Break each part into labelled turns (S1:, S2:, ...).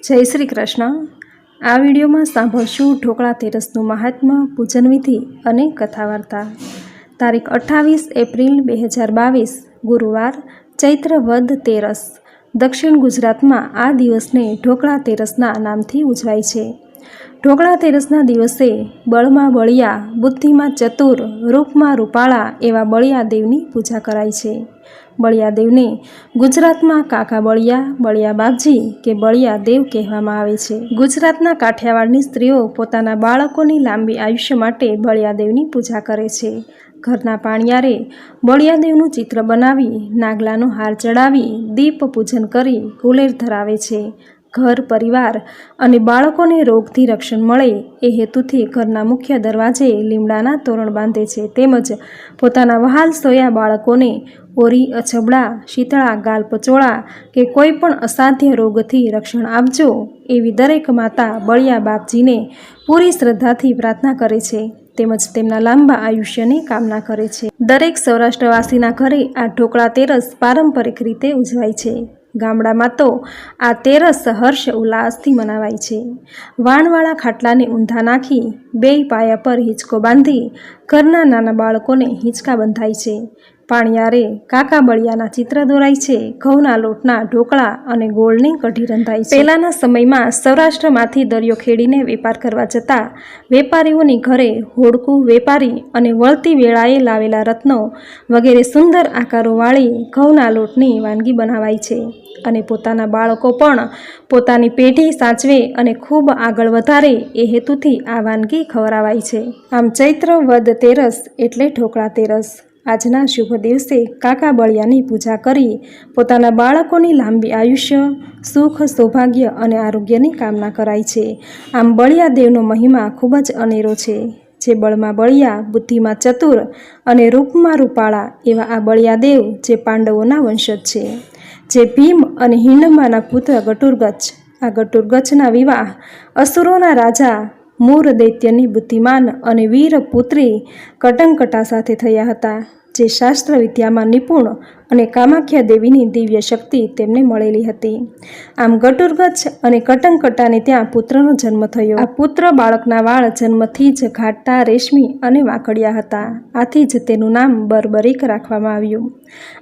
S1: જય શ્રી કૃષ્ણ। આ વિડીયોમાં સાંભળશું ઢોકળા તેરસનું મહાત્મ્ય, પૂજન વિધિ અને કથા વાર્તા। તારીખ 28 એપ્રિલ 2022 ગુરુવાર, ચૈત્ર વદ તેરસ। દક્ષિણ ગુજરાતમાં આ દિવસને ઢોકળા તેરસના નામથી ઉજવાય છે। ઢોકળા તેરસના દિવસે બળમાં બળિયા, બુદ્ધિમાં ચતુર, રૂપમાં રૂપાળા એવા બળિયા દેવની પૂજા કરાય છે। બળિયા દેવને ગુજરાતમાં કાકા બળિયા, બળિયા બાપજી કે બળિયા દેવ કહેવામાં આવે છે। ગુજરાતના કાઠિયાવાડની સ્ત્રીઓ પોતાના બાળકોની લાંબી આયુષ્ય માટે બળિયા દેવની પૂજા કરે છે। ઘરના પાણિયારે બળિયા દેવનું ચિત્ર બનાવી, નાગલાનો હાર ચડાવી, દીપ પૂજન કરી કુલેર ધરાવે છે। ઘર પરિવાર અને બાળકોને રોગથી રક્ષણ મળે એ હેતુથી ઘરના મુખ્ય દરવાજે લીમડાના તોરણ બાંધે છે। તેમજ પોતાના વહાલ સોયા બાળકોને ઓરી, અછબડા, શીતળા, ગાલ પચોળા કે કોઈ પણ અસાધ્ય રોગથી રક્ષણ આપજો એવી દરેક માતા બળિયા બાપજીને પૂરી શ્રદ્ધાથી પ્રાર્થના કરે છે। તેમજ તેમના લાંબા આયુષ્યની કામના કરે છે। દરેક સૌરાષ્ટ્રવાસીના ઘરે આ ઢોકળા તેરસ પારંપરિક રીતે ઉજવાય છે। ગામડામાં તો આ તેરસ હર્ષ ઉલ્લાસથી મનાવાય છે। વાણવાળા ખાટલાને ઊંધા નાખી બેય પાયા પર હિંચકો બાંધી ઘરના નાના બાળકોને હિંચકા બંધાય છે। પાણિયારે કાકા બળિયાના ચિત્ર દોરાય છે। ઘઉંના લોટના ઢોકળા અને ગોળની કઢી રંધાય છે। પહેલાંના સમયમાં સૌરાષ્ટ્રમાંથી દરિયો ખેડીને વેપાર કરવા જતા વેપારીઓની ઘરે હોડકું, વેપારી અને વળતી વેળાએ લાવેલા રત્નો વગેરે સુંદર આકારોવાળી ઘઉંના લોટની વાનગી બનાવાય છે અને પોતાના બાળકો પણ પોતાની પેઢી સાચવે અને ખૂબ આગળ વધારે એ હેતુથી આ વાનગી ખવડાવાય છે। આમ ચૈત્ર વદ તેરસ એટલે ઢોકળા તેરસ। આજના શુભ દિવસે કાકા બળિયાની પૂજા કરી પોતાના બાળકોની લાંબી આયુષ્ય, સુખ, સૌભાગ્ય અને આરોગ્યની કામના કરાય છે। આમ બળિયા દેવનો મહિમા ખૂબ જ અનેરો છે। જે બળમાં બળિયા, બુદ્ધિમાં ચતુર અને રૂપમાં રૂપાળા એવા આ બળિયા દેવ જે પાંડવોના વંશજ છે, જે ભીમ અને હિંડંબાના પુત્ર ગટુરગચ્છ, આ ગટુરગચ્છના વિવાહ અસુરોના રાજા મૂર દૈત્યની બુદ્ધિમાન અને વીર પુત્રી કટંકટા સાથે થયા હતા, જે શાસ્ત્ર વિદ્યામાં નિપુણ અને કામાખ્યા દેવીની દિવ્ય શક્તિ તેમને મળેલી હતી। આમ ગટુરગચ્છ અને કટંકટાને ત્યાં પુત્રનો જન્મ થયો। આ પુત્ર બાળકના વાળ જન્મથી જ ઘાટા, રેશમી અને વાંકડિયા હતા, આથી જ તેનું નામ બર્બરીક રાખવામાં આવ્યું।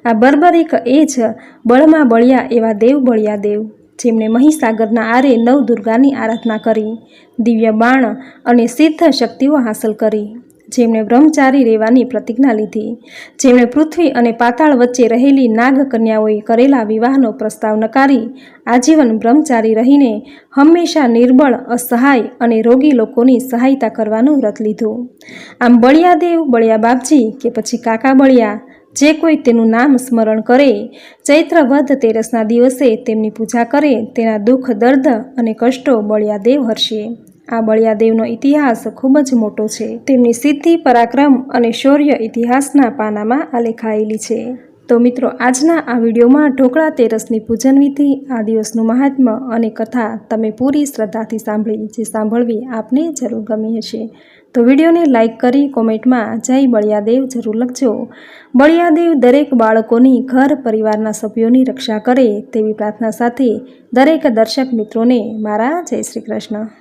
S1: આ બર્બરીક એ જ બળમાં બળિયા એવા દેવ બળિયા દેવ, જેમણે મહીસાગરના આરે નવદુર્ગાની આરાધના કરી, દિવ્ય બાણ અને સિદ્ધ શક્તિઓ હાંસલ કરી, જેમણે બ્રહ્મચારી રહેવાની પ્રતિજ્ઞા લીધી, જેમણે પૃથ્વી અને પાતાળ વચ્ચે રહેલી નાગ કન્યાઓએ કરેલા વિવાહનો પ્રસ્તાવ નકારી આજીવન બ્રહ્મચારી રહીને હંમેશા નિર્બળ, અસહાય અને રોગી લોકોની સહાયતા કરવાનું વ્રત લીધું। આમ બળિયા દેવ, બળિયા બાપજી કે પછી કાકા બળિયા, જે કોઈ તેનું નામ સ્મરણ કરે, ચૈત્ર વદ તેરસના દિવસે તેમની પૂજા કરે, તેના દુઃખ, દર્દ અને કષ્ટો બળિયા દેવ હરશે। આ બળિયા દેવનો ઇતિહાસ ખૂબ જ મોટો છે। તેમની સિદ્ધિ, પરાક્રમ અને શૌર્ય ઇતિહાસના પાનામાં આલેખાયેલી છે। તો મિત્રો, આજના આ વિડીયોમાં ઢોકળા તેરસની પૂજન વિધિ, આ દિવસનું મહાત્મ્ય અને કથા તમે પૂરી શ્રદ્ધાથી સાંભળી, જે સાંભળવી આપને જરૂર ગમી હશે। તો વિડીયોને લાઇક કરી કોમેન્ટમાં જય બળિયા દેવ જરૂર લખજો। બળિયા દેવ દરેક બાળકોની, ઘર પરિવારના સભ્યોની રક્ષા કરે તેવી પ્રાર્થના સાથે દરેક દર્શક મિત્રોને મારા જય શ્રી કૃષ્ણ।